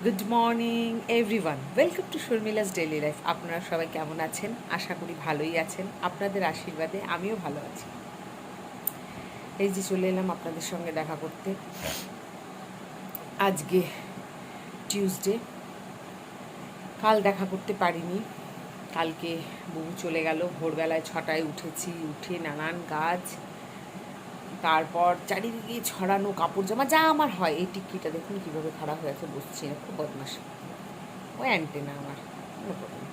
Good morning everyone, welcome to Sharmila's daily life. আপনারা সবাই কেমন আছেন? আশা করি ভালোই আছেন। আপনাদের আশীর্বাদে আমিও ভালো আছি। এই যে চলে এলাম আপনাদের সঙ্গে দেখা করতে। আজকে টিউসডে, কাল দেখা করতে পারিনি। কালকে বউ চলে গেল, ভোরবেলায় 6টায় উঠেছি, উঠে নানান কাজ, তারপর চারিদিকে ছড়ানো কাপড় জামা যা আমার হয়। এই টিক্কিটা দেখুন কীভাবে খারাপ হয়ে আছে, বসছি না, খুব বদমাস। ওই অ্যান্টেনা আমার, কোনো প্রবলেম।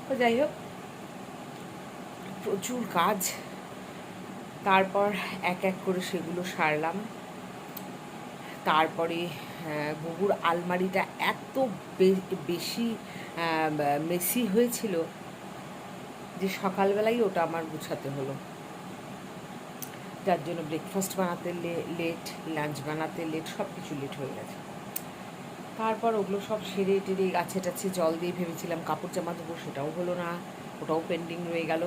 তো যাই হোক, প্রচুর কাজ। তারপর এক এক করে সেগুলো সারলাম। তারপরে বুবুর আলমারিটা এত বেশি মেসি হয়েছিল যে সকালবেলাই ওটা আমার গুছাতে হলো, যার জন্য ব্রেকফাস্ট বানাতে লেট, লাঞ্চ বানাতে লেট, সব কিছু লেট হয়ে গেছে। তারপর ওগুলো সব সেরে টেরে গাছে টাছে জল দিয়ে ভেবেছিলাম কাপড় জামা দেবো, সেটাও হলো না, ওটাও পেন্ডিং রয়ে গেল।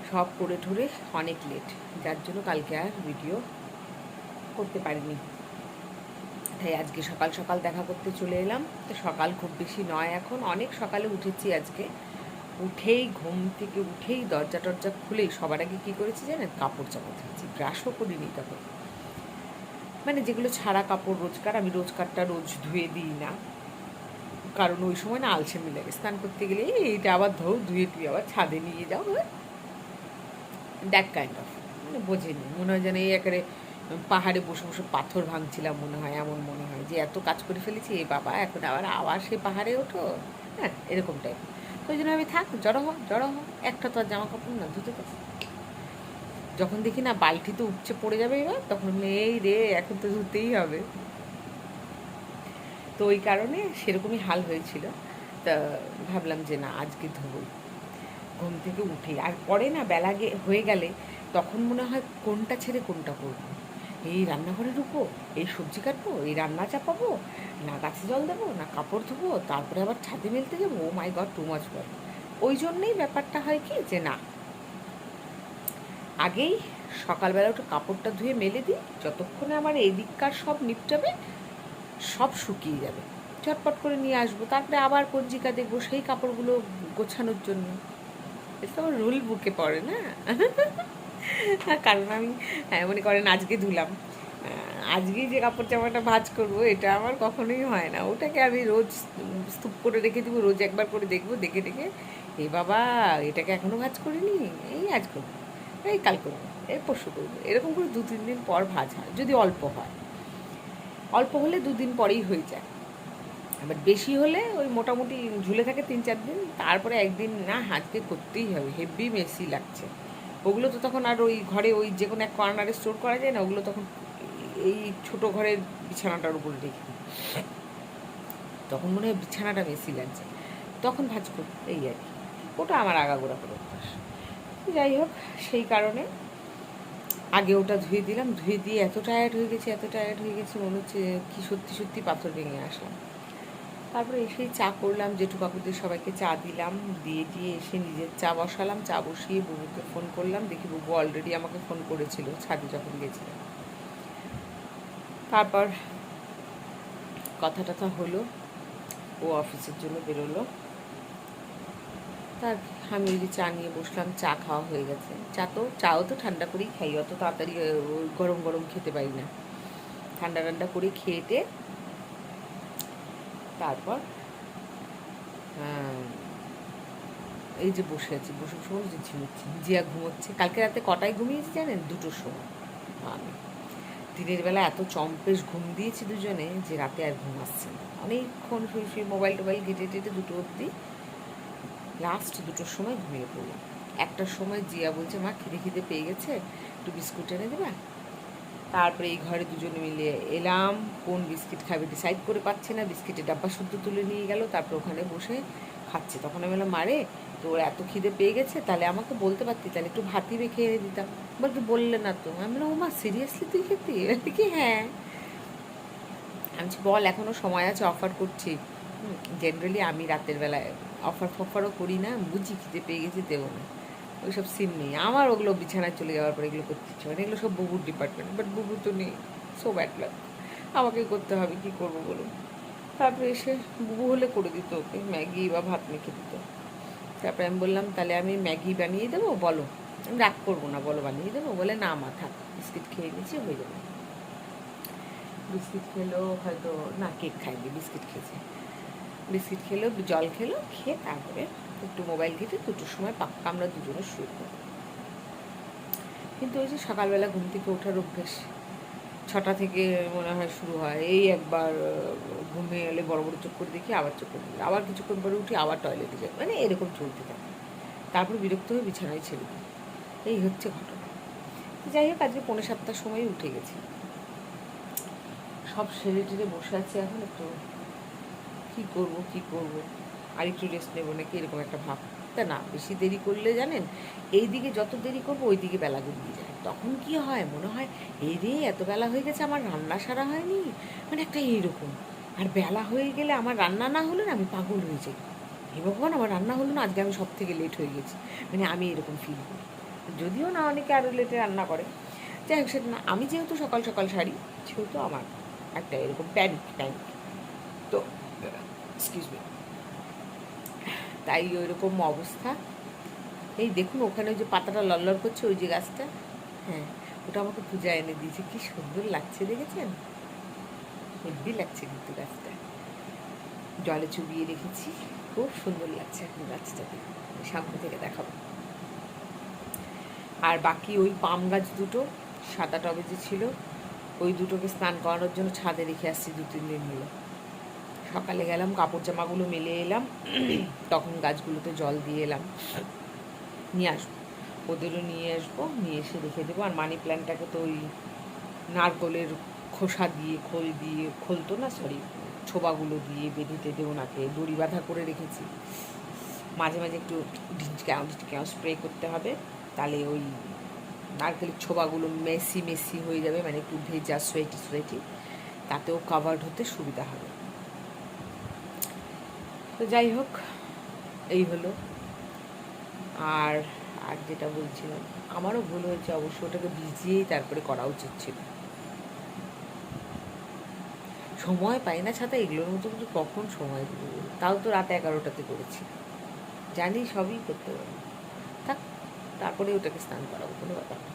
সব করে ঠরে অনেক লেট, যার জন্য কালকে আর ভিডিও করতে পারিনি। তাই আজকে সকাল সকাল দেখা করতে চলে এলাম। তো সকাল খুব বেশি নয়, এখন অনেক সকালে উঠেছি আজকে। উঠেই ঘুম থেকে উঠেই দরজা টরজা খুলেই সবার আগে কী করেছি জানেন? কাপড় জামা ধুয়েছি। ব্রাশও করিনি তখন, মানে যেগুলো ছাড়া কাপড় রোজকার, আমি রোজকারটা রোজ ধুয়ে দিই না, কারণ ওই সময় না আলসেমি লাগে। স্নান করতে গেলে এইটা আবার ধুয়ে টুয়ে আবার ছাদে নিয়ে যাও, দ্যাট কাইন্ড অফ, মানে বোঝেনি, মনে হয় যেন এই একেবারে পাহাড়ে বসে বসে পাথর ভাঙছিলাম মনে হয়। এমন মনে হয় যে এত কাজ করে ফেলেছি, এ বাবা এখন আবার সে পাহাড়ে ওঠো, হ্যাঁ এরকম টাইপ। তো ওই জন্য আমি থাক, জড়ো হোক, একটা তো আর জামা কাপড় না ধুতে পারি। যখন দেখি না বালতি তো উপচে পড়ে যাবে এবার, তখন এই রে এখন তো ধুতেই হবে। তো ওই কারণে সেরকমই হাল হয়েছিল। তা ভাবলাম যে না, আজকে ধুবই ঘুম থেকে উঠে। আর পরে না বেলা হয়ে গেলে তখন মনে হয় কোনটা ছেড়ে কোনটা করবো। এই রান্নাঘরে ঢুকবো, এই সবজি কাটবো, এই রান্না চাপাবো, না গাছে জল দেবো, না কাপড় ধুবো, তারপরে আবার ছাদে মেলতে যাবো। ও মাই গড, টু মাচ ওয়ার্ক। ওই জন্যেই ব্যাপারটা হয় কি যে না, আগেই সকালবেলা একটু কাপড়টা ধুয়ে মেলে দিই, যতক্ষণে আমার এই দিককার সব নিপটাবে, সব শুকিয়ে যাবে, ঝটপট করে নিয়ে আসবো। তারপরে আবার পঞ্জিকা দেখবো সেই কাপড়গুলো গোছানোর জন্য। এটা তো রুল বুকে পড়ে না। কারণ আমি মনে করেন আজকে ধুলাম, আজকেই যে কাপড় জামাটা ভাঁজ করবো এটা আমার কখনোই হয় না। ওটাকে আমি রোজ স্তূপ করে রেখে দিব, রোজ একবার করে দেখবো, দেখে দেখে এ বাবা এটাকে এখনও ভাঁজ করিনি, এই আজ করবো, এই কাল করবো, এই পরশু করবো, এরকম করে 2-3 দিন পর ভাঁজ হয়, যদি অল্প হয়। অল্প হলে 2 দিন পরেই হয়ে যায়। আবার বেশি হলে ওই মোটামুটি ঝুলে থাকে 3-4 দিন, তারপরে একদিন না আজকে করতেই হবে, হেভি মেসি লাগছে। ওগুলো তো তখন আর ওই ঘরে ওই যে কোনো এক কর্নারে স্টোর করা যায় না, ওগুলো তখন এই ছোটো ঘরের বিছানাটার উপরে রেখে দিই। তখন মনে হয় বিছানাটা মেসি লাগছে, তখন ভাঁজ করি, এই আর কি। ওটা আমার আগাগোড়া করে অভ্যাস। যাই হোক, সেই কারণে আগে ওটা ধুয়ে দিলাম। ধুয়ে দিয়ে এত টায়ার্ড হয়ে গেছি মনে হচ্ছে কি সত্যি সত্যি পাথর ভেঙে আসলাম। তারপরে এসেই চা করলাম, জেঠু কাকুদের সবাইকে চা দিলাম, দিয়ে এসে নিজের চা বসালাম। চা বসিয়ে বুবুকে ফোন করলাম, দেখি বুবু অলরেডি আমাকে ফোন করেছিল ছাদে যখন গেছিলাম। তারপর কথা টথা হলো, ও অফিসের জন্য বেরোলো। তার আমি ওই যে চা নিয়ে বসলাম, চা খাওয়া হয়ে গেছে। চাও তো ঠান্ডা করেই খাই, অত তাড়াতাড়ি গরম গরম খেতে পারি না। ঠান্ডা ঠান্ডা করে খেয়েটে তারপর এই যে বসে আছি, বসে বসে ঝিমুচ্ছি। জিয়া ঘুমোচ্ছে। কালকে রাতে কটায় ঘুমিয়েছি জানেন? 2টোর সময়। আমি দিনের বেলা এত চম্পেশ ঘুম দিয়েছি দুজনে যে রাতে আর ঘুম আসছে না। অনেকক্ষণ শুয়ে মোবাইল টোবাইল ঘেটে টেটে 2টো অবধি, লাস্ট 2টোর সময় ঘুমিয়ে পড়লাম। 1টার সময় জিয়া বলছে, মা খিদে খিদে পেয়ে গেছে, একটু বিস্কুট এনে দেবা? তারপরে এই ঘরে দুজনে মিলে এলাম, কোন বিস্কিট খাবে ডিসাইড করে পাচ্ছে না, বিস্কিটের ডাব্বা শুদ্ধ তুলে নিয়ে গেল, তারপর ওখানে বসে খাচ্ছে। তখন আমি বললাম, মারে তোর এত খিদে পেয়ে গেছে, তাহলে আমাকে বলতে পারতি, তাহলে একটু ভাতই রেখে এনে দিতাম। বলতে বললে না তো। আমি বললাম, ও মা সিরিয়াসলি তুই খেতি? কি হ্যাঁ। আমি বল এখনও সময় আছে, অফার করছি। জেনারেলি আমি রাতের বেলায় অফারও করি না, বুঝি খিদে পেয়ে গেছি, দেবো না, ওইসব সিন নেই আমার। ওগুলো বিছানায় চলে যাওয়ার পর এগুলো করতে ইচ্ছে, মানে এগুলো সব বুবুর ডিপার্টমেন্ট, বাট বুবু তো নেই, সো ব্যাড লাক, আমাকেই করতে হবে, কী করবো বলুন। তারপরে এসে বুবু হলে করে দিত ওকে ম্যাগি বা ভাত মেখে দিত। তারপরে আমি বললাম তাহলে আমি ম্যাগি বানিয়ে দেবো, বলো। আমি রাগ করবো না, বলো বানিয়ে দেবো। বলে না মা থাক, বিস্কিট খেয়ে নিচ্ছি, হয়ে যাবে। বিস্কিট খেলো হয়তো, না কেক খাইনি, বিস্কিট খেয়েছে। বিস্কিট খেলো, জল খেলো, খেয়ে তারপরে একটু মোবাইল ঘেটে 2টোর সময় পাক্কা আমরা দুজনে শুয়ে পড়ব। কিন্তু ওই যে সকালবেলা ঘুম থেকে ওঠার অভ্যেস 6টা থেকে মনে হয় শুরু হয়। এই একবার ঘুমে এলে বড় বড় চোখ করে দেখি, আবার চোখ করে দেখি, আবার কিছুক্ষণ পরে উঠি, আবার টয়লেটে যাই, মানে এরকম চলতে থাকে। তারপর বিরক্ত হয়ে বিছানায় ছেড়ে দিই। এই হচ্ছে ঘটনা। যাই হোক, আজকে 6:45টার সময় উঠে গেছি, সব সেরে টেরে বসে আছি। এখন একটু কী করবো, আর একটু রেস্ট নেবো নাকি, এরকম একটা ভাব। তা না, বেশি দেরি করলে জানেন, এই দিকে যত দেরি করবো ওই দিকে বেলা গড়িয়ে যায়। তখন কি হয়, মনে হয় এই রে এত বেলা হয়ে গেছে, আমার রান্না সারা হয়নি, মানে একটা এইরকম। আর বেলা হয়ে গেলে আমার রান্না না হলে না আমি পাগল হয়ে যাই। হে ভগবান, আমার রান্না হলো না, আজকে আমি সব থেকে লেট হয়ে গেছি, মানে আমি এরকম ফিল করি। যদিও না অনেকে আরও লেটে রান্না করে, যাই হোক সেটা না, আমি যেহেতু সকাল সকাল সারি সেহেতু আমার একটা এরকম প্যানিক। তো এক্সকিউজ মি, তাই ওই রকম অবস্থা। এই দেখুন ওখানে ওই যে পাতাটা লড়লড় করছে, ওই যে গাছটা, হ্যাঁ ওটা আমাকে পূজা এনে দিয়েছে, কি সুন্দর লাগছে দেখেছেন, হেব্বি লাগছে কিন্তু গাছটা, জলে চুবিয়ে রেখেছি, খুব সুন্দর লাগছে এখন গাছটাকে, সামনে থেকে দেখাবো। আর বাকি ওই পাম গাছ দুটো সাদা টবে যে ছিল, ওই দুটোকে স্নান করানোর জন্য ছাদে রেখে আসছি 2-3 দিন হলো। সকালে গেলাম, কাপড় জামাগুলো মেলে এলাম, তখন গাছগুলোতে জল দিয়ে এলাম, নিয়ে আসবো, ওদেরও নিয়ে আসবো, নিয়ে এসে রেখে দেবো। আর মানি প্ল্যান্টটাকে তো ওই নারকলের খোসা দিয়ে, খোল তো না সরি, ছোবাগুলো দিয়ে বেঁধে টেঁধে ওনাকে দড়ি বাঁধা করে রেখেছি। মাঝে মাঝে একটু ঢিঁচক্যাও স্প্রে করতে হবে, তাহলে ওই নারকেলের ছোবাগুলো মেসি হয়ে যাবে, মানে একটু ভেজা সোয়েটি, তাতেও কাভার্ড হতে সুবিধা হবে। তো যাই হোক, এই হলো। আর আর যেটা বলছিলাম, আমারও ভুল হয়েছে অবশ্য, ওটাকে ভিজিয়েই তারপরে করা উচিত ছিল। সময় পাই না ছাতা এগুলোর মতো, কিন্তু কখন সময় দেবো, তাও তো রাত 11টাতে করেছি, জানি সবই করতে পারবো, থাক, তারপরে ওটাকে স্নান করাবো, কোনো ব্যাপার না।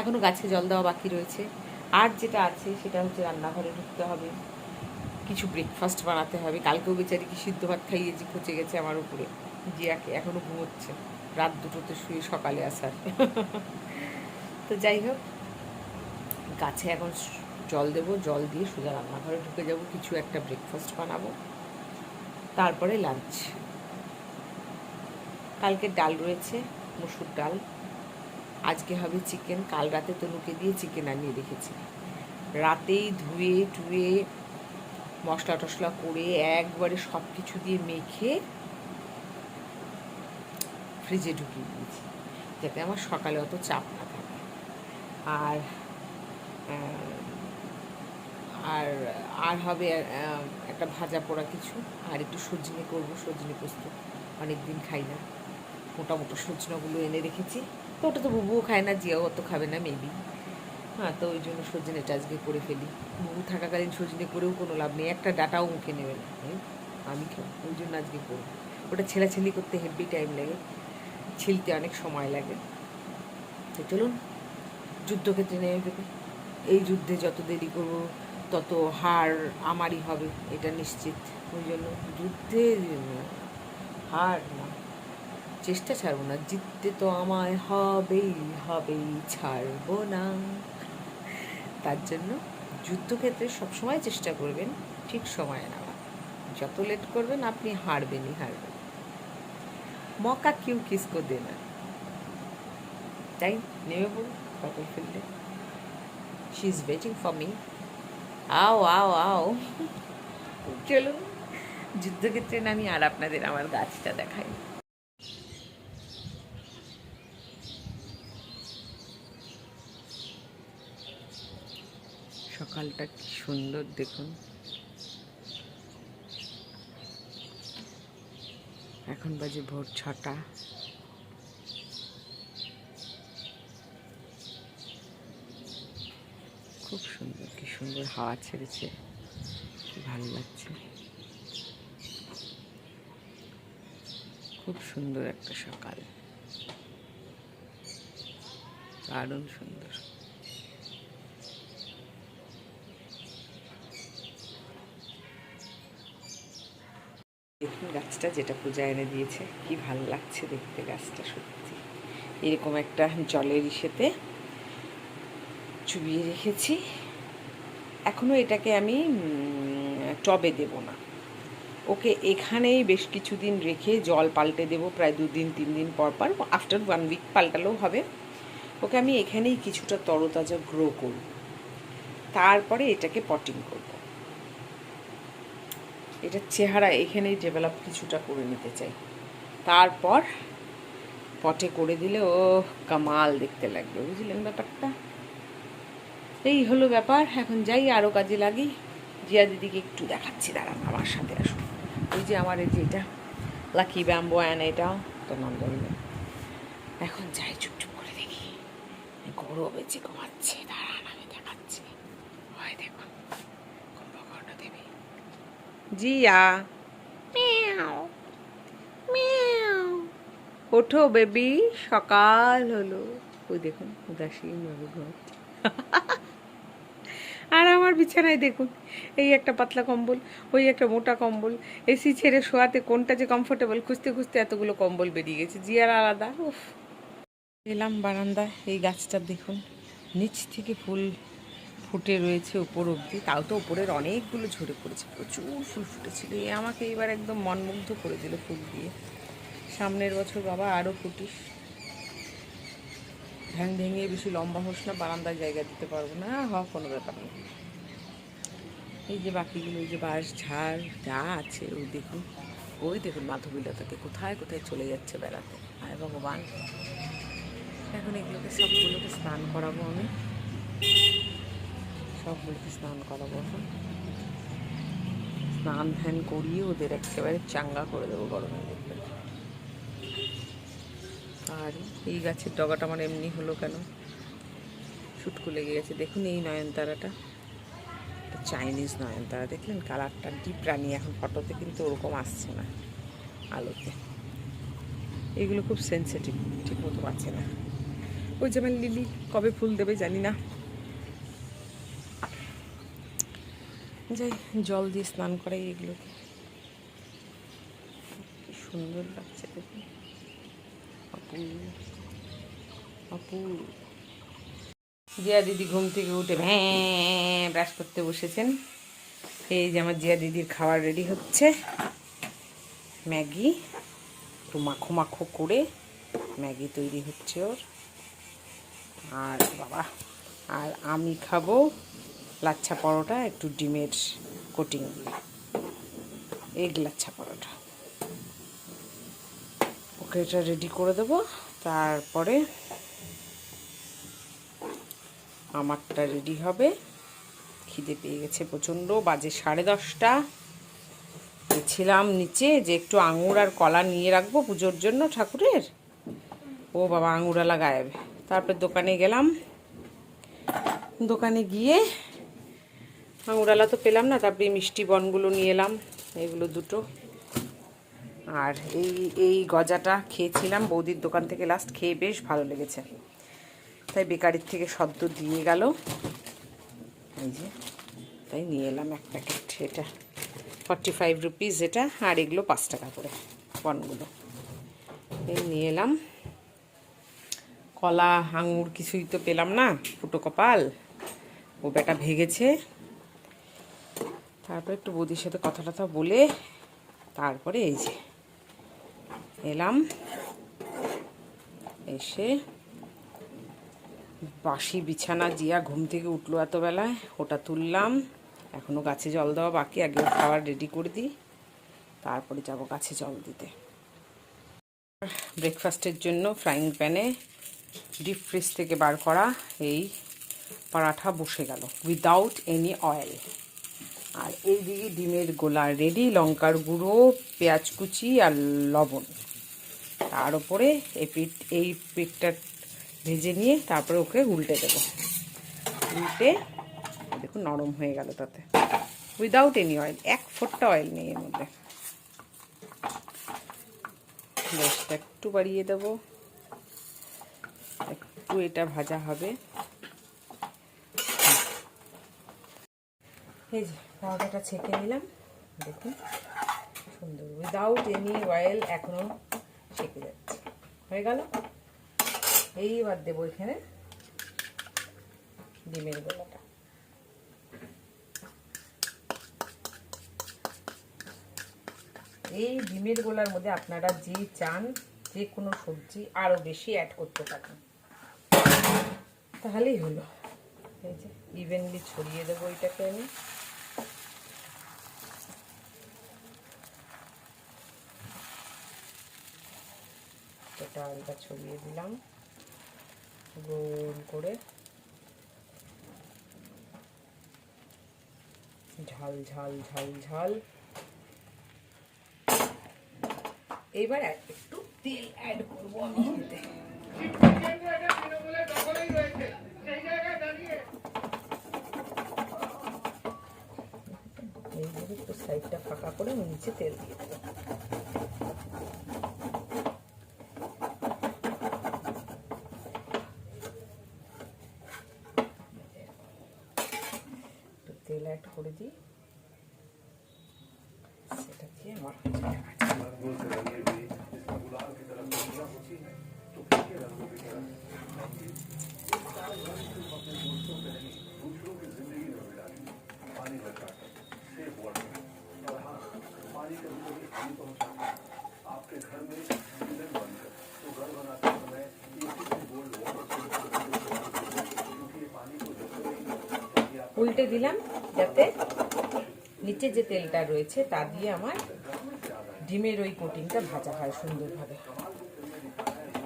এখনও গাছে জল দেওয়া বাকি রয়েছে। আর যেটা আছে সেটা হচ্ছে রান্নাঘরে ঢুকতে হবে, কিছু ব্রেকফাস্ট বানাতে হবে। কালকেও বেচারি কি সিদ্ধ ভাত খাইয়েছি, খচে গেছে আমার উপরে, জিয়াকে এখনও ঘুমোচ্ছে, রাত 2টোতে শুয়ে সকালে আসার। তো যাই হোক, গাছে এখন জল দেবো, জল দিয়ে সোজা রান্নাঘরে ঢুকে যাব, কিছু একটা ব্রেকফাস্ট বানাবো, তারপরে লাঞ্চ। কালকে ডাল রয়েছে, মসুর ডাল, আজকে হবে চিকেন। কাল রাতে তনুকে দিয়ে চিকেন আনিয়ে রেখেছি, রাতেই ধুয়ে টুয়ে মশলা টশলা করে একবারে সব কিছু দিয়ে মেখে ফ্রিজে ঢুকিয়ে দিয়েছি, যাতে আমার সকালে অত চাপ না থাকে। আর আর আর হবে একটা ভাজা পোড়া কিছু, আর একটু সজনে করবো, সজনে পোস্ত, অনেক দিন খাই না, মোটামোটো সজনাগুলো এনে রেখেছি। তো ওটা তো বুবুও খায় না, জিয়াও অত খাবে না মেবি, হ্যাঁ, তো ওই জন্য সজনেটা আজকে করে ফেলি। বুবু থাকাকালীন সজনে করেও কোনো লাভ নেই, একটা ডাটাও মুখে নেবে না, আমি খাবো, ওই জন্য আজকে করবো। ওটা ছেলাছেলি করতে হেভি টাইম লাগে, ছিলতে অনেক সময় লাগে। তো চলুন যুদ্ধক্ষেত্রে নেমে দেবে, এই যুদ্ধে যত দেরি করবো তত হার আমারই হবে, এটা নিশ্চিত। ওই জন্য যুদ্ধে হার না, চেষ্টা ছাড়বো না, জিততে তো আমায় হবেই, ছাড়বো না। তার জন্য যুদ্ধক্ষেত্রে সবসময় চেষ্টা করবেন ঠিক সময়ে নেওয়া, যত লেট করবেন আপনি হারবেন। মকা কিউ কিসকো দেনা, তাই নেমে পড়ুন ব্যাটল ফিল্ডে। She is waiting for me, আও। চলুন যুদ্ধক্ষেত্রে নামি আর আপনাদের আমার গাছটা দেখাই। সকালটা কি সুন্দর দেখুন, এখন বাজে ভোর 6টা। খুব সুন্দর, কি সুন্দর হাওয়া ছেড়েছে, কি ভালো লাগছে, খুব সুন্দর একটা সকাল, দারুণ সুন্দর। দেখুন গাছটা, যেটা পূজা এনে দিয়েছে, কি ভালো লাগছে দেখতে গাছটা। সত্যি এরকম একটা জলের ইসেতে চুবিয়ে রেখেছি। এখনও এটাকে আমি টবে দেব না, ওকে এখানেই বেশ কিছুদিন রেখে জল পাল্টে দেবো, প্রায় 2 দিন 3 দিন পর পর, আফটার 1 উইক পাল্টালেও হবে। ওকে আমি এখানেই কিছুটা তরতাজা গ্রো করব, তারপরে এটাকে পটিং করব। এটার চেহারা এখানেই ডেভেলপ কিছুটা করে নিতে চাই, তারপর পটে করে দিলে ও কামাল দেখতে লাগবে। বুঝলেন ব্যাপারটা? এই হলো ব্যাপার। এখন যাই, আরও কাজে লাগি। জিয়া দিদিকে একটু দেখাচ্ছি, দাঁড়ান আমার সাথে আসুন। ওই যে আমার এই যে এটা লাকি ব্যাম্বো অ্যান, এটাও তো নাম জানি না। এখন যাই, চুপচুপ করে দেখি। গরু বেঁচে ঘুমাচ্ছে, দাঁড়ান আমি দেখাচ্ছি। হয় দেখুন কুম্ভকর্ণ দেবী। জিয়া, মিয়াও মিয়াও, ওঠো বেবি, সকাল হলো। ওই দেখুন উদাসীন ভাবে ঘুমাচ্ছে। আর আমার বিছানায় দেখুন, এই একটা পাতলা কম্বল, ওই একটা মোটা কম্বল, এসি ছেড়ে শোয়াতে কোনটা যে কমফোর্টেবল খুঁজতে খুঁজতে এতগুলো কম্বল বেরিয়ে গেছে। জিয়ার আলাদা। উফ, এলাম বারান্দায়, এই গাছটা দেখুন, নিচ থেকে ফুল ফুটে রয়েছে উপর অবধি, তাও তো উপরের অনেকগুলো ঝরে পড়েছে, প্রচুর ফুল ফুটেছিল। এ আমাকে এবার একদম মনমুগ্ধ করে দিল ফুল দিয়ে। সামনের বছর বাবা আরও ফুটিস, ভেঙে বেশি লম্বা হোস না, বারান্দায় জায়গা দিতে পারবো না। কোনো ব্যাপার নেই। এই যে বাকিগুলো, এই যে বাঁশ ঝাড় যা আছে, ওই দেখুন, ওই দেখুন মাধবীলতাকে কোথায় কোথায় চলে যাচ্ছে বেড়াতে। আয় ভগবান, এখন এগুলোকে সবগুলোকে স্নান করাবো আমি, সবগুলোকে স্নান করাবো। এখন স্নান ধ্যান করিয়ে ওদের একেবারে চাঙ্গা করে দেবো গরমে দেখবে। আর এই গাছের ডগাটা আমার এমনি হলো কেন, শুটকু লেগে গেছে। দেখুন এই নয়নতারাটা, চাইনিজ নয়নতারা, দেখলেন কালারটা ডিপ রানি। এখন ফটোতে কিন্তু ওরকম আসছে না আলোতে। এগুলো খুব সেন্সিটিভ, ঠিক মতো পাচ্ছে না। ওই যেমন লিলি কবে ফুল দেবে জানি না। যাই, জল দিয়ে স্নান করাই এগুলোকে। কি সুন্দর লাগছে দেখুন, অপূর্ব অপূর্ব। জিয়া দিদি ঘুম থেকে উঠে ব্রাশ করতে বসেছেন। এই যে আমার জিয়া দিদির খাবার রেডি হচ্ছে, ম্যাগি একটু মাখো মাখো করে ম্যাগি তৈরি হচ্ছে ওর। আর বাবা, আর আমি খাবো লাচ্ছা পরোটা, একটু ডিমের কোটিং দিয়ে, এগ লাচ্ছা পরোটা। ওকে এটা রেডি করে দেবো, তারপরে আমারটা রেডি হবে। খিদে পেয়ে গেছে প্রচণ্ড, বাজে 10:30। গেছিলাম নিচে যে একটু আঙুর আর কলা নিয়ে রাখবো পুজোর জন্য ঠাকুরের। ও বাবা, আঙুরালা গায়েব। তারপর দোকানে গেলাম, দোকানে গিয়ে আঙুরালা তো পেলাম না, তারপরে মিষ্টি বনগুলো নিয়ে এলাম, এগুলো দুটো। আর এই গজাটা খেয়েছিলাম বৌদির দোকান থেকে লাস্ট, খেয়ে বেশ ভালো লেগেছে, তাই বেকারির থেকে সদ্য দিয়ে গেল, এই যে তাই নিয়ে এলাম 1 প্যাকেট। এটা 45 রুপিস এটা, আর এগুলো 5 টাকা করে বনগুলো। এই নিয়ে এলাম। কলা আঙুর কিছুই তো পেলাম না, ফুটো কপাল। ও বেটা ভেগেছে। তারপরে একটু বৌদির সাথে কথা টথা বলে তারপরে এই যে এলাম। এসে বাসি বিছানা, জিয়া ঘুম থেকে উঠলো এত বেলায়, ওটা তুললাম। এখনও গাছে জল দেওয়া বাকি, আগে খাবার রেডি করে দিই, তারপরে যাব গাছে জল দিতে। ব্রেকফাস্টের জন্য ফ্রাইং প্যানে ডিপ ফ্রিজ থেকে বার করা এই পরাঠা বসে গেল উইদাউট এনি অয়েল। আর এইদিকে ডিমের গোলা রেডি, লঙ্কার গুঁড়ো, পেঁয়াজ কুচি আর লবণ। তার উপরে এই পিঠটা ভেজে নিয়ে তারপরে ওকে উল্টে দেবো। উল্টে দেখুন নরম হয়ে গেল, তাতে উইদাউট এনি অয়েল, এক ফোঁটা অয়েল নেই এর মধ্যে। গ্যাসটা একটু বাড়িয়ে দেবো, একটু এটা ভাজা হবে। এই যে পাউডারটা ছেঁকে নিলাম, দেখুন সুন্দর, উইদাউট এনি অয়েল এখনো ছেঁকে যাচ্ছে, হয়ে গেল। এইবার দেবো এখানে ডিমের গোলাটা। এই ডিমের গোলার মধ্যে আপনারা যে চান যে কোনো সবজি আরও বেশি অ্যাড করতে পারেন, তাহলেই হলো। এই যে ইভেনলি ছড়িয়ে দেবো এটাকে আমি। এটা আলটা ছড়িয়ে দিলাম গোল করে, ঝাল ঝাল ঝাল ঝাল। এবার একটু তেল অ্যাড করবো আমি এতে। এইভাবে একটু সাইডটা ফাঁকা করে আমি নিচে তেল দিয়ে দেবো। একটু তেল অ্যাড করে দিই, সেটা দিয়ে আমার উল্টে দিলাম যাতে নিচে যে তেলটা রয়েছে তা দিয়ে আমার ডিমের ওই কোটিংটা ভাজা হয় সুন্দরভাবে।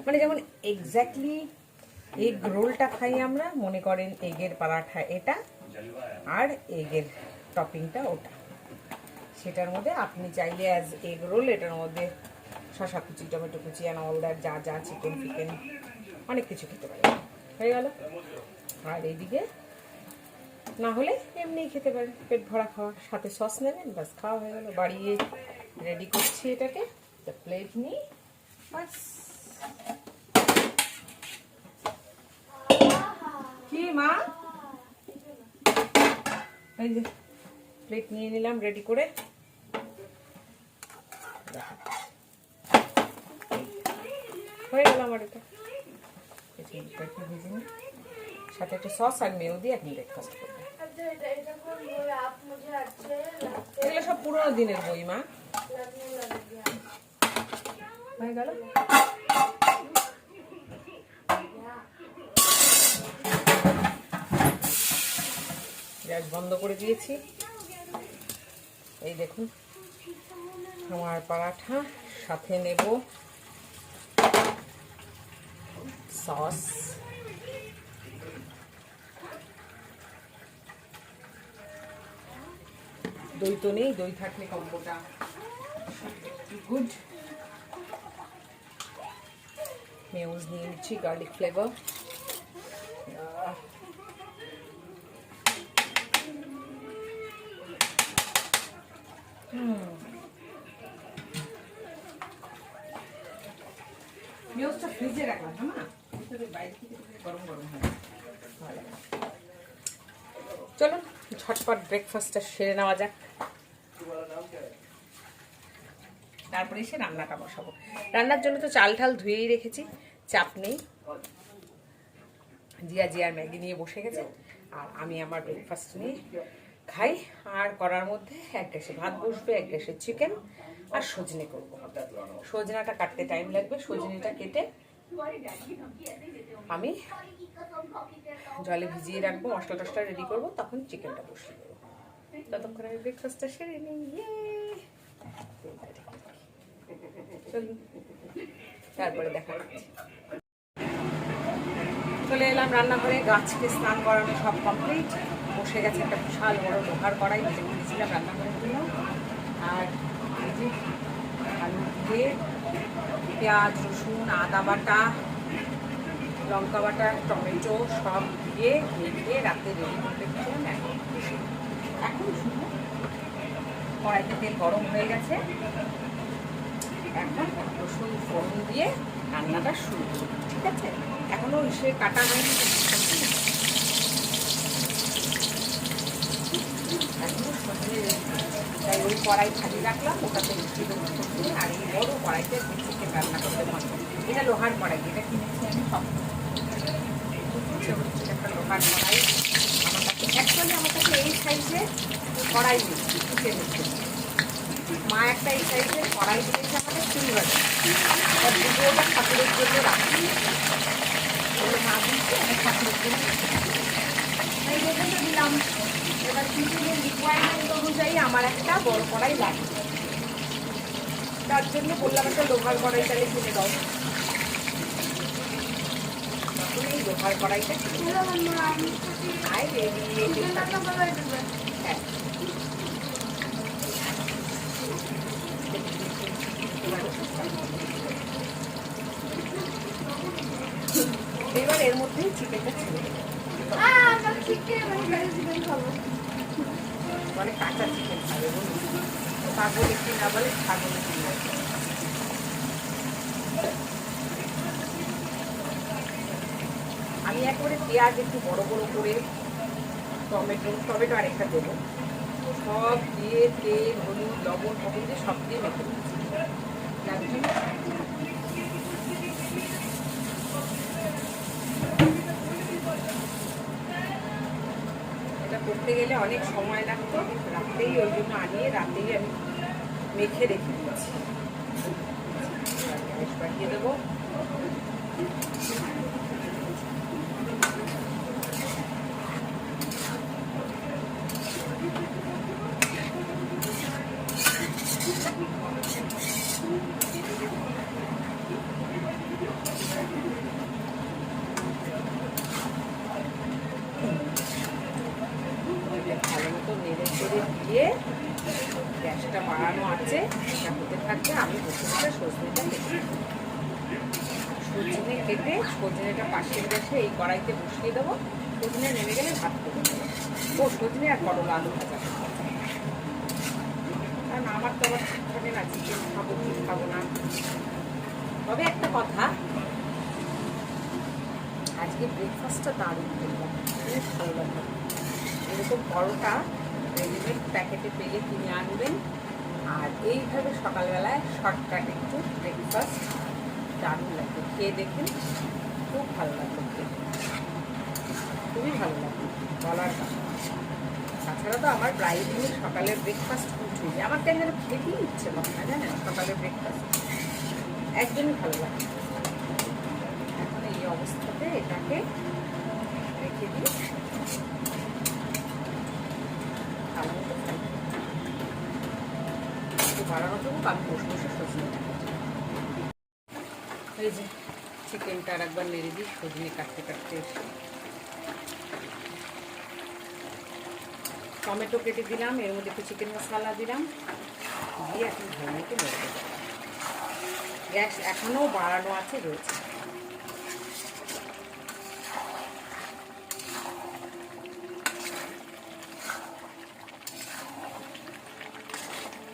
মানে যেমন এক্স্যাক্টলি এগ রোলটা খাই আমরা, মনে করেন এগের পরাঠা এটা আর এগের টপিংটা ওটা, সেটার মধ্যে আপনি চাইলে অ্যাজ এগ রোল এটার মধ্যে শসা কুচি, টমেটো কুচি অ্যান্ড অল দ্যাট যা যা চিকেন ফিকেন অনেক কিছু খেতে পারেন, হয়ে গেল। আর এইদিকে না হলে এমনিই খেতে পারেন, পেট ভরা খাওয়া, সাথে সস নেবেন, বাস খাওয়া হয়ে গেল। বাড়িয়ে রেডি করছি এটাকে, প্লেট নিই বাস। কি মা, এই যে প্লেট নিয়ে নিলাম রেডি করে। হয়ে গেল আমার এটা। সাথে একটা সস আর মেয়ো দিয়ে আপনি ব্রেকফাস্ট করবেন। এগুলো সব পুরোনো দিনের বই মা। হয়ে গেল। গ্যাস বন্ধ করে দিয়েছি। এই দেখুন আমার পরাঠা, সাথে নেব সস। দই তো নেই, দই থাকলে কম্বোটা গুড। মেয়োজ নিয়ে নিচ্ছি, গার্লিক ফ্লেভার। মেয়োজটা ফ্রিজে রাখলাম না, বাইরে থেকে গরম গরম হয়। চলুন ঝটপট ব্রেকফাস্টটা সেরে নেওয়া যাক, তারপরে এসে রান্নাটা বসাবো। রান্নার জন্য তো চাল ঠাল ধুয়েই রেখেছি, চাপ নেই। জিয়া আর ম্যাগি নিয়ে বসে গেছে, আর আমি আমার ব্রেকফাস্ট নিয়ে খাই। আর করার মধ্যে এক গ্যাসে ভাত বসবে, এক গ্যাসে চিকেন আর সজনে করবো। সজনাটা কাটতে টাইম লাগবে, সজনেটা কেটে আমি জলে ভিজিয়ে রাখবো, মশলা টসলা রেডি করবো, তখন চিকেনটা বসিয়ে দেবো। ততক্ষণ আমি ব্রেকফাস্টটা সেরে নিই। চলুন তারপরে দেখা হচ্ছে। চলে এলাম রান্নাঘরে, গাছকে স্নান করানো সব কমপ্লিট। বসে গেছে একটা বিশাল বড় লোহার কড়াই, ভেজে দিয়েছিলাম রান্নাঘরের জন্য। আর এই যে আলু দিয়ে পেঁয়াজ, রসুন, আদা বাটা, লঙ্কা বাটা, টমেটো সব দিয়ে ভেজে রাতে রেডি করে রেখেছিলাম। এখন শুধু কড়াইতে তেল গরম হয়ে গেছে, এখন রসুন ফোড়ন দিয়ে রান্নাটা শুরু করব। ঠিক আছে, এখনো সে কাটা হয়নি, এখনো সজনে, তাই ওই কড়াই খালি রাখলাম, ওটাতে আর এই বড় কড়াইতে চিকেন রান্না করতে মনে। এটা লোহার কড়াই, এটা কিনেছি আমি সব একটা লোহার কড়াই। আমার কাছে অ্যাকচুয়ালি আমার কাছে এই সাইজে কড়াই নেই চিকেনের জন্য। মা একটা এই সাইজের কড়াই দিয়েছে আমাদের সিলভার, দুটোটা ঠাকুরের জন্য রাখি, ওগুলো মা দিচ্ছে আমি ঠাকুরের জন্য এই জন্য দিলাম। এবার কিচেনের রিকোয়ারমেন্ট অনুযায়ী আমার একটা বড় কড়াই লাগবে, তার জন্য বললাম একটা লোহার কড়াই তাহলে কিনে দাও। তখন এই লোহার কড়াইটা হ্যাঁ এবার এর মধ্যেই চিকেনটা ছেড়ে দেবো। মানে কাঁচা চিকেন খাবে বলুন, ছাগল একটু না বলে ছাগল কিনে। আমি একবারে পেঁয়াজ একটু বড় বড় করে, টমেটো আরেকটা দেবো, সব দিয়ে তেল হলুদ লবণ ফবন দিয়ে সব দিয়ে মেখে দিচ্ছি। যার জন্য এটা করতে গেলে অনেক সময় লাগতো, রাতেই ওই জন্য আনিয়ে রাতেই আমি মেখে রেখে দিচ্ছি। গ্যাস বাড়িয়ে দেবো, ভালো মতো নেড়ে চেড়ে দিয়ে গ্যাসটা বাড়ানো আছে, এটা হতে থাকবে। আমি বসে বসে সজনেটা কেটে, সজনে কেটে সজনেটা পাশের গ্যাসে এই কড়াইতে বসিয়ে দেবো। সজনে নেমে গেলে ভাত করে দেবো। ও সজনে আর করলা আলু ভাজা, কারণ আমার তো আবার ঠিক থাকে না চিকেন খাবো কি খাবো না। তবে একটা কথা, আজকে ব্রেকফাস্টটা দারুণ করলাম, খুব ভালো লাগলো। এরকম পরোটা রেডিমেড প্যাকেটে পেলে কিনে আনবেন, আর এইভাবে সকালবেলায় শর্টকাট একটু ব্রেকফাস্ট দারুণ লাগবে। খেয়ে দেখুন, খুব ভালো লাগলো, খুবই ভালো লাগলো বলার কথা। তাছাড়া তো আমার প্রায় দিনই সকালের ব্রেকফাস্ট উঠেই আমার কেন যেন খেতেই ইচ্ছে করে না, জানেন, সকালের ব্রেকফাস্ট একদমই ভালো লাগে। এখন এই অবস্থাতে এটাকে রেখে দিই, ভালো মতো খাই। একটু বাড়ানো দেবো, আমি বসে বসে সজনে। এই যে চিকেনটা আর একবার নেড়ে দিই, সজনে কাটতে কাটতে এসে টমেটো কেটে দিলাম, এর মধ্যে একটু চিকেন মশলা দিলাম, দিয়ে এখন ভালো মতো নেড়ে দেবো। গ্যাস এখনও বাড়ানো আছে, রয়েছে।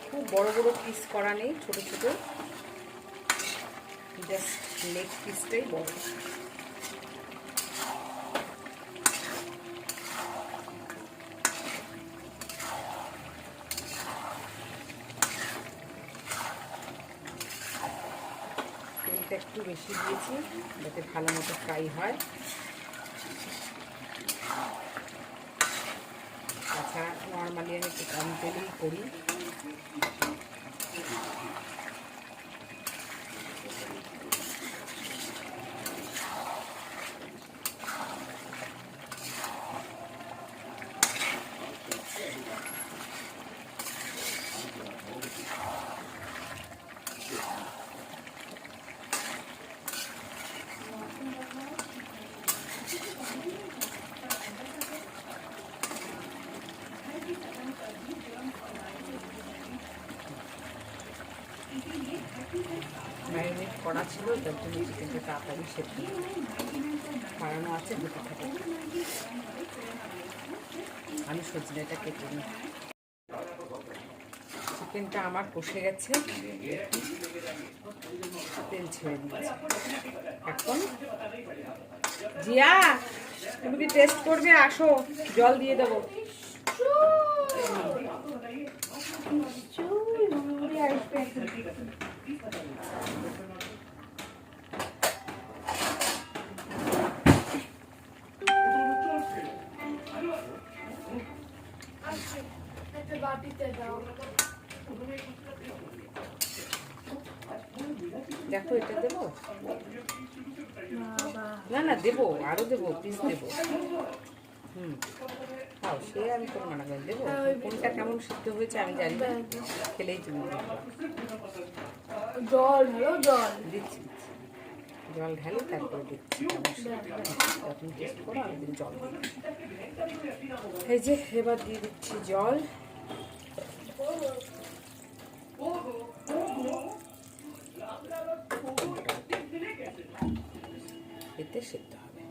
খুব বড় বড় পিস করা নেই, ছোট ছোট, জাস্ট লেগ পিসটাই বড়। তেলটা একটু বেশি দিয়েছি যাতে ভালো মতো ফ্রাই হয়। তাছাড়া নর্মালি আমি একটু কম তেলেই করি। ম্যারিনেট করা ছিল, যার জন্য চিকেনটা তাড়াতাড়ি সেদ্ধ বাড়ানো আছে, হতে থাকে। আমি সজনেটা কেটে নিই। চিকেনটা আমার কষে গেছে, তেল ছেড়ে দিয়েছে। এখন জিয়া, তুমি কি টেস্ট করবে? আসো, জল দিয়ে দেবো। দেখো, এটা দেবো না? না দেবো, আরো দেবো, পিস দেবো। খাও, সে আমি কোনো মানা করে দেবো। কোনটা কেমন সিদ্ধ হয়েছে আমি জানি না, খেলেই তুমি জল ঢালো, জল দিচ্ছি, জল ঢালো তারপরে দিচ্ছি। তুমি টেস্ট করো, আমি দিন জল দিই। এই যে এবার দিয়ে দিচ্ছি জল। এতে সেদ্ধ হবে।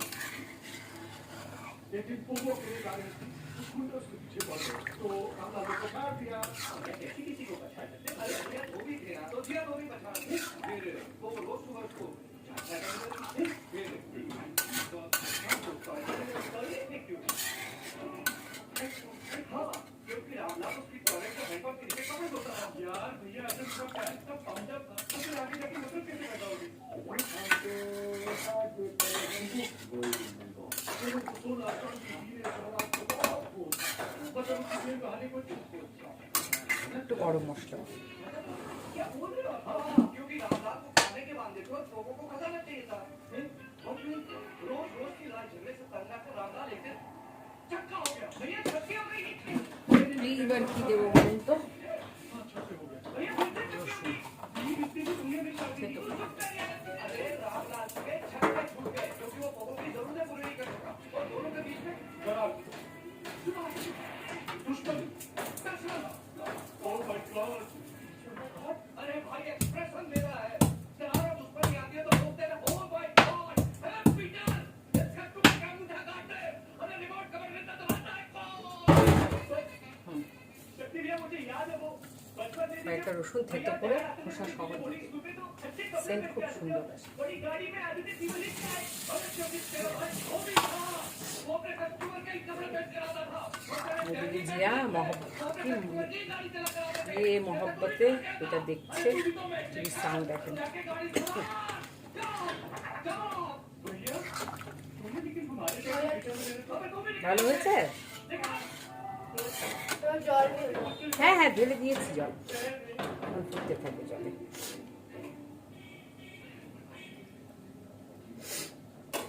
একটু গরম মশলা, এইবার কি দেবো বলুন তো? একটা রসুন থেতো করে খোসা সহ, সেন্ট খুব সুন্দর আসে। জিয়া মহব্বতে এটা দেখছে, সাউন্ড দেখেন। ভালো হয়েছে? হ্যাঁ হ্যাঁ, ঢেলে দিয়েছি জল, ফুটতে থাকবে জলে।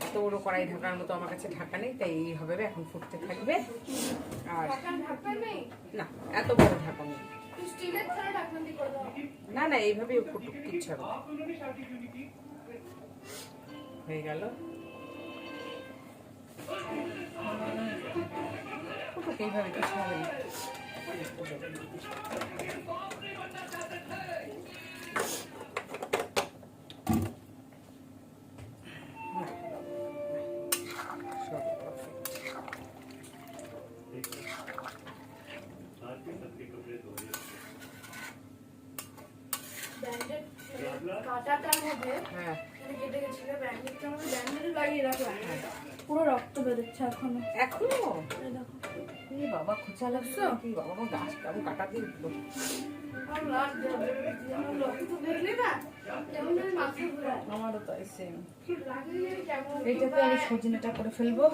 এত বড় কড়াই ঢাকার মতো আমার কাছে ঢাকা নেই, তাই এই হবে, এখন ফুটতে থাকবে। আর না, এত বড় ঢাকা নেই। না না, এইভাবেই ফুটুক, কিচ্ছু হবে না। হয়ে গেল, ফুটুক এইভাবে, কিছু হবে না। পুরো রক্ত বেরোচ্ছে এখনো। এখনো বাবা খোঁচা লাগছে কি? বাবা গাছ কেমন কাটা দিয়ে উঠলো। আমারও তাই সেম। এইটাতে আমি সজনেটা করে ফেলবো।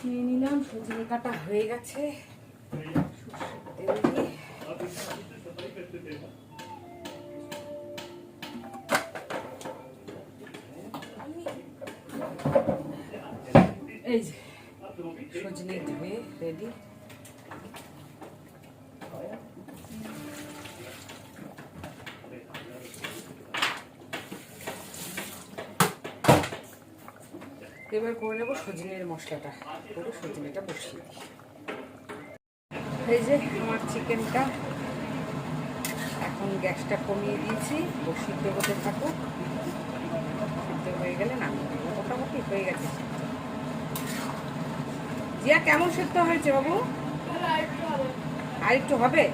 নিয়ে নিলাম, সজনে কাটা হয়ে গেছে। এই যে সজনে ধুয়ে রেডি। এবার করে নেবো সজনের মশলাটা, করে সজনেটা বসিয়ে দিই। এই যে আমার চিকেনটা, এখন গ্যাসটা কমিয়ে দিয়েছি, সিদ্ধ হতে থাকুক। সিদ্ধ হয়ে গেলে নামিয়ে দেবো। মোটামুটি হয়ে গেছে। জিয়া কেমন সিদ্ধ হয়েছে বাবু? আর একটু হবে,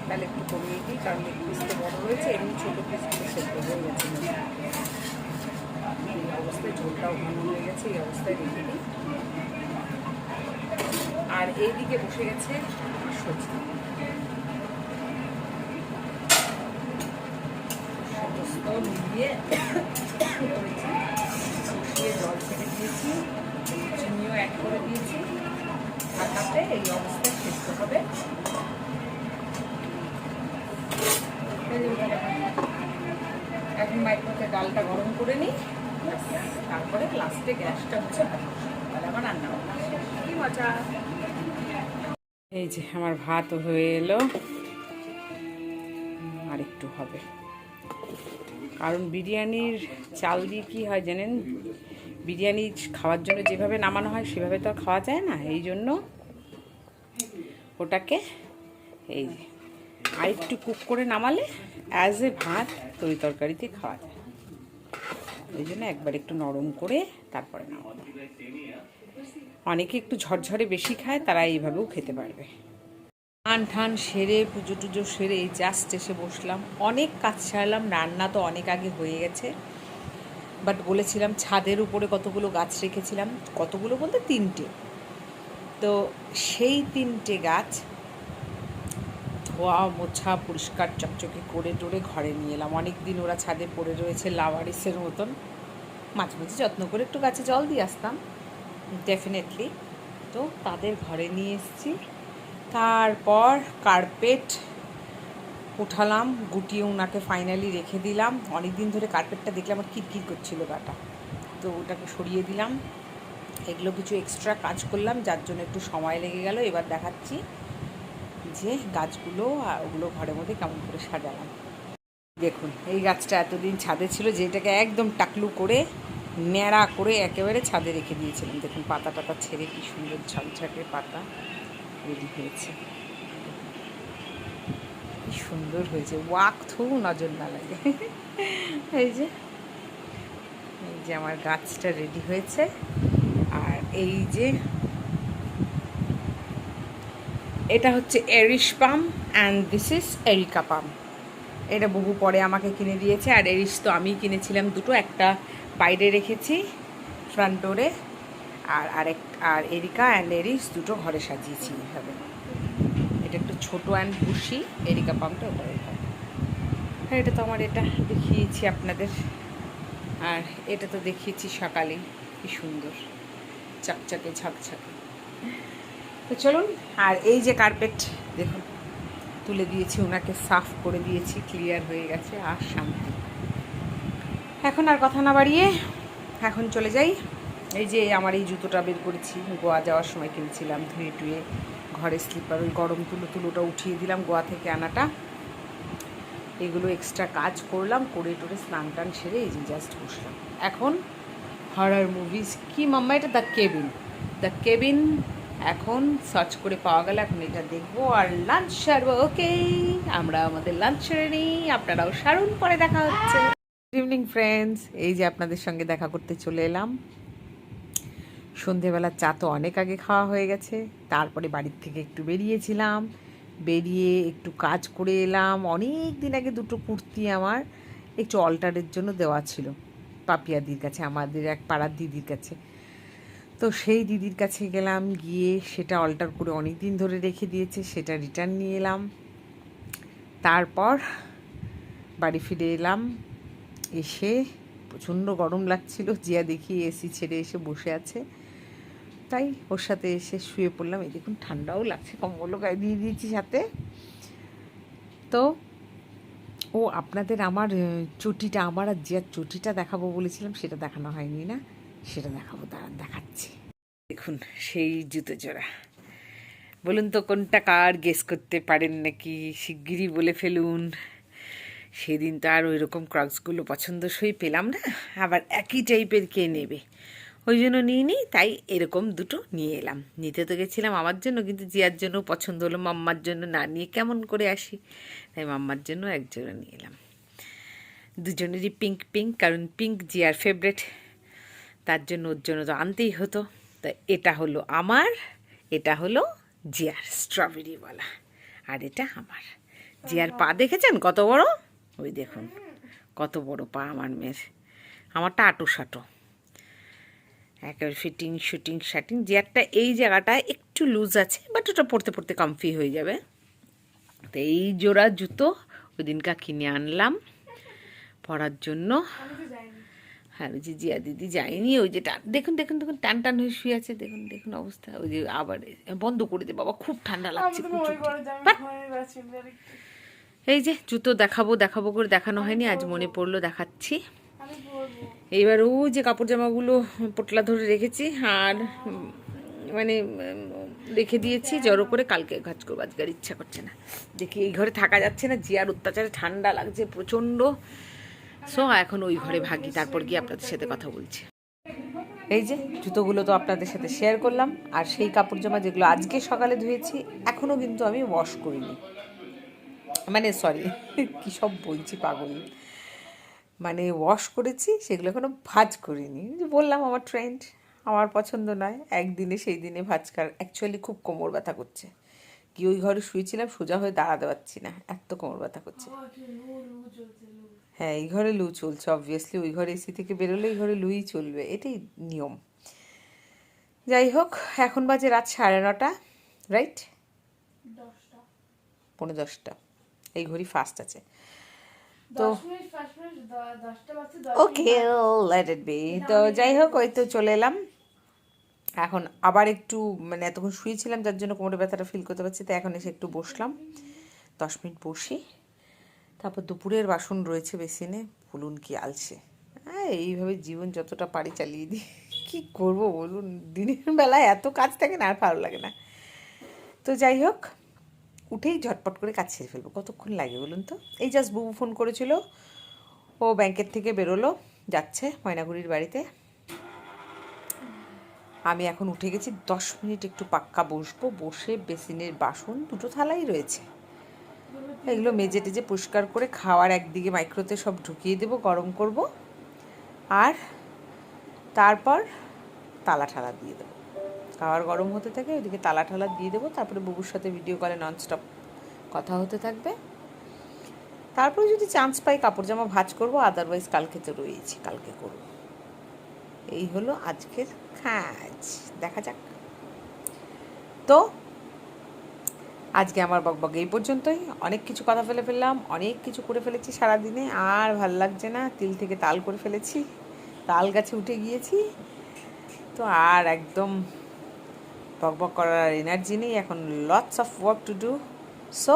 তাহলে একটু কমিয়ে দিই, কারণ লেগ পিস তো বড় রয়েছে, এমনি ছোটো পিসগুলো সেদ্ধ হয়ে গেছে। এই অবস্থায় ঝোলটাও ঘন হয়ে গেছে, এই অবস্থায় রেখে দিই। আর এইদিকে বসে গেছে সবজি, সমস্ত মিলিয়ে কষিয়ে জল ছেড়ে দিয়েছি, চিনিও অ্যাড করে দিয়েছি। ঢাকাতে এই অবস্থায় সেদ্ধ হবে। এখন মাইক্রোতে ডালটা গরম করে নিই, তারপরে লাস্টে গ্যাসটা হচ্ছে তাহলে আমার রান্না বান্না শেষ। কি মজা! এই যে আমার ভাত হয়ে এলো, আর একটু হবে। কারণ বিরিয়ানির চাল দিয়ে কী হয় জানেন, বিরিয়ানি খাওয়ার জন্য যেভাবে নামানো হয় সেভাবে তো আর খাওয়া যায় না, এই জন্য ওটাকে এই যে আর একটু কুক করে নামালে অ্যাজ এ ভাত তরি তরকারিতে খাওয়া যায়। ওই জন্য একবার একটু নরম করে তারপরে নামানো। অনেকে একটু ঝরঝরে বেশি খায়, তারা এইভাবেও খেতে পারবে। ঠান ঠান সেরে পুজো টুজো সেরে জাস্ট এসে বসলাম। অনেক কাজ সারলাম, রান্না তো অনেক আগে হয়ে গেছে, বাট বলেছিলাম ছাদের উপরে কতগুলো গাছ রেখেছিলাম, কতগুলো বলতে 3টে, তো সেই 3টে গাছ ধোয়া মোছা পরিষ্কার চকচকে করে টোরে ঘরে নিয়ে এলাম। অনেক দিন ওরা ছাদে পড়ে রয়েছে লাওয়ারিসের মতন, মাঝে মাঝে যত্ন করে একটু গাছে জল দিয়ে আসতাম ডেফিনেটলি। তো তাদের ঘরে নিয়ে এসেছি। তারপর কার্পেট উঠালাম, গুটিয়ে ওনাকে ফাইনালি রেখে দিলাম। অনেক দিন ধরে কার্পেটটা দেখলে আমার কিরকির করছিল গাটা, তো ওটাকে সরিয়ে দিলাম। এগুলো কিছু এক্সট্রা কাজ করলাম, যার জন্য একটু সময় লেগে গেল। এবার দেখাচ্ছি যে গাছগুলো ওগুলো ঘরের মধ্যে কেমন করে সাজালাম। দেখুন, এই গাছটা এতদিন ছাদে ছিল, যেটাকে একদম টাকলু করে ন্যাড়া করে একেবারে ছাদে রেখে দিয়েছিলাম। দেখুন পাতা টাতা ছেড়ে কি সুন্দর ঝকঝকে পাতা রেডি হয়েছে, কি সুন্দর হয়েছে, ওয়াক থু নজর না লাগে। এই যে আমার গাছটা রেডি হয়েছে। আর এই যে এটা হচ্ছে areca palm and this is areca palm. এটা বহু পরে আমাকে কিনে দিয়েছে। আর এরিশ তো আমি কিনেছিলাম দুটো, একটা বাইরে রেখেছি ফ্রন্ট ডোরে, আর এরিকা অ্যান্ড এরিশ দুটো ঘরে সাজিয়েছি এইভাবে। এটা একটু ছোটো অ্যান্ড বুশি, এরিকা পামটা ওটা এখানে। হ্যাঁ, এটা তো আমার এটা দেখিয়েছি আপনাদের, আর এটা তো দেখিয়েছি সকালে, কি সুন্দর চকচকে ঝকঝকে। তো চলুন, আর এই যে কার্পেট দেখুন তুলে দিয়েছি, ওনাকে সাফ করে দিয়েছি, ক্লিয়ার হয়ে গেছে, আর শান্তি। এখন আর কথা না বাড়িয়ে এখন চলে যাই। এই যে আমার এই জুতোটা বের করেছি, গোয়া যাওয়ার সময় কিনেছিলাম, ধুয়ে টুয়ে ঘরে স্লিপার ওই গরম তুলোটা উঠিয়ে দিলাম, গোয়া থেকে আনাটা। এগুলো এক্সট্রা কাজ করলাম, করে টোরে স্নান টান সেরে এই যে জাস্ট বসলাম। এখন হরর মুভিজ, কি মাম্মা এটা দ্য কেবিন এখন সার্চ করে পাওয়া গেল, এখন এটা দেখবো আর লাঞ্চ সারবো। ওকে, আমরা আমাদের লাঞ্চ সেরে নিই, আপনারাও সারুন, পরে দেখা হচ্ছে। গুড ইভিনিং ফ্রেন্ডস, এই যে আপনাদের সঙ্গে দেখা করতে চলে এলাম। সন্ধেবেলা চা তো অনেক আগে খাওয়া হয়ে গেছে, তারপরে বাড়ির থেকে একটু বেরিয়েছিলাম, বেরিয়ে একটু কাজ করে এলাম। অনেক দিন আগে দুটো কুর্তি আমার একটু অল্টারের জন্য দেওয়া ছিল পাপিয়াদির কাছে, আমাদের এক পাড়ার দিদির কাছে। তো সেই দিদির কাছে গেলাম, গিয়ে সেটা অল্টার করে অনেক দিন ধরে রেখে দিয়েছে, সেটা রিটার্ন নিয়ে এলাম। তারপর বাড়ি ফিরে এলাম, এসে প্রচণ্ড গরম লাগছিল, জিয়া দেখি এসি ছেড়ে এসে বসে আছে, তাই ওর সাথে এসে শুয়ে পড়লাম। এই দেখুন ঠান্ডাও লাগছে, কম্বলও গায়ে দিয়ে দিয়েছি সাথে। তো ও আপনাদের আমার চটিটা, আমার আর জিয়ার চটিটা দেখাবো বলেছিলাম, সেটা দেখানো হয়নি না, সেটা দেখাবো, দাঁড়ান দেখাচ্ছি। দেখুন সেই জুতো জোড়া, বলুন তো কোনটা কার, গেস করতে পারেন নাকি? শিগগিরই বলে ফেলুন। সেদিন তো আর ওই রকম ক্রক্সগুলো পছন্দসই পেলাম না, আবার একই টাইপের কে নেবে, ওই জন্য নিয়ে নিই, তাই এরকম দুটো নিয়ে এলাম। নিতে তো গেছিলাম আমার জন্য, কিন্তু জিয়ার জন্য পছন্দ হলো, মাম্মার জন্য না নিয়ে কেমন করে আসি, তাই মাম্মার জন্য একজোড়া নিয়ে এলাম। দুজনেরই পিঙ্ক পিঙ্ক, কারণ পিঙ্ক জিয়ার ফেভারেট, তার জন্য ওর জন্য তো আনতেই হতো। তা এটা হলো আমার, এটা হলো জিয়ার স্ট্রবেরিওয়ালা, আর এটা আমার। জিয়ার পা দেখেছেন কত বড়? ওই দেখুন কত বড় পা আমার মেয়ের। আমারটা আটো সাটো, একেবারে ফিটিং শুটিং শাটিং। জিয়ারটা এই জায়গাটা একটু লুজ আছে, বাট ওটা পরতে পরতে কমফি হয়ে যাবে। তো এই জোড়া জুতো ওই দিনকা কিনে আনলাম পরার জন্য। হ্যাঁ, ওই যে জিয়া দিদি যায়নি, ওই যে দেখুন দেখুন দেখুন টান টান হয়ে শুয়ে আছে, দেখুন দেখুন অবস্থা। ওই যে আবার বন্ধ করে দে বাবা, খুব ঠান্ডা লাগছে। এই যে জুতো দেখাবো দেখাবো করে দেখানো হয়নি, আজ মনে পড়লো দেখাচ্ছি। এইবার ও যে কাপড় জামাগুলো পোটলা ধরে রেখেছি, আর মানে রেখে দিয়েছি জড়ো করে, কালকে কাজ করবো, আজকে আর ইচ্ছা করছে না। দেখি এই ঘরে থাকা যাচ্ছে না, জিয়ার অত্যাচারে ঠান্ডা লাগছে প্রচণ্ড। সো এখন ওই ঘরে ভাগি, তারপর গিয়ে আপনাদের সাথে কথা বলছি। এই যে জুতোগুলো তো আপনাদের সাথে শেয়ার করলাম, আর সেই কাপড় জামা যেগুলো আজকে সকালে ধুয়েছি এখনও কিন্তু আমি ওয়াশ করিনি, মানে সরি কী সব বলছি পাগল, মানে ওয়াশ করেছি সেগুলো এখনও ভাঁজ করিনি। বললাম আমার ট্রেন্ড, আমার পছন্দ নয় একদিনে সেই দিনে ভাঁজ করার। অ্যাকচুয়ালি খুব কোমর ব্যথা করছে, কি ওই ঘরে শুয়েছিলাম সোজা হয়ে দাঁড়াতে পারছি না, এত কোমর ব্যথা করছে। হ্যাঁ, এই ঘরে লু চলছে অবভিয়াসলি, ওই ঘরে এসি থেকে বেরোলে এই ঘরে লুই চলবে, এটাই নিয়ম। যাই হোক, এখন বাজে রাত 9:30, রাইট? 9:45, এই ঘড়ি ফাস্ট আছে তো। ওকে, লেট ইট বি। তো যাই হোক, ওই তো চলে এলাম এখন। আবার একটু মানে এতক্ষণ শুয়েছিলাম যার জন্য কোমরে ব্যথাটা ফিল করতে পারছি, তো এখন এসে একটু বসলাম, 10 মিনিট বসি। তারপর দুপুরের বাসন রয়েছে বেসিনে, বলুন কি আলসে। হ্যাঁ, এইভাবে জীবন যতটা পারি চালিয়ে দিই, কী করবো বলুন, দিনের বেলায় এত কাজ থাকে না, আর ভালো লাগে না। তো যাই হোক, উঠেই ঝটপট করে কাজ ছেড়ে ফেলবো, কতক্ষণ লাগে বলুন তো। এই জাস্ট বুবু ফোন করেছিল, ও ব্যাংকের থেকে বেরোলো, যাচ্ছে ময়নাগুড়ির বাড়িতে। আমি এখন উঠে গেছি, 10 মিনিট একটু পাক্কা বসবো, বসে বেসিনের বাসন 2টো থালাই রয়েছে, এগুলো মেজে টেজে পরিষ্কার করে খাওয়ার একদিকে মাইক্রোতে সব ঢুকিয়ে দেবো, গরম করব, আর তারপর তালা ঠালা দিয়ে দেবো। খাওয়ার গরম হতে থাকে, ওইদিকে তালা ঠালা দিয়ে দেবো, তারপরে বুবুর সাথে ভিডিও কলে ননস্টপ কথা হতে থাকবে। তারপরে যদি চান্স পাই কাপড় জামা ভাঁজ করবো, আদারওয়াইজ কালকে তো রয়েছি, কালকে করব। এই হলো আজকের কাজ, দেখা যাক। তো আজকে আমার বকবক এই পর্যন্তই। অনেক কিছু কথা ফেললাম, অনেক কিছু করে ফেলেছি সারাদিনে, আর ভাল লাগছে না, তিল থেকে তাল করে ফেলেছি, তাল গাছে উঠে গিয়েছি, তো আর একদম বকবক করার এনার্জি নেই এখন, lots of work to do. So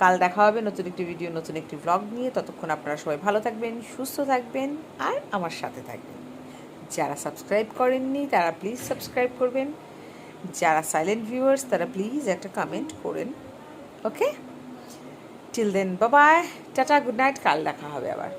কাল দেখা হবে নতুন একটি ভিডিও, নতুন একটি ব্লগ নিয়ে। ততক্ষণ আপনারা সবাই ভালো থাকবেন, সুস্থ থাকবেন, আর আমার সাথে থাকবেন। যারা সাবস্ক্রাইব করেননি তারা প্লিজ সাবস্ক্রাইব করবেন, যারা সাইলেন্ট ভিউয়ার্স তারা প্লিজ একটা কমেন্ট করেন। Okay, till then bye bye, tata, good night, কাল দেখা হবে আবার।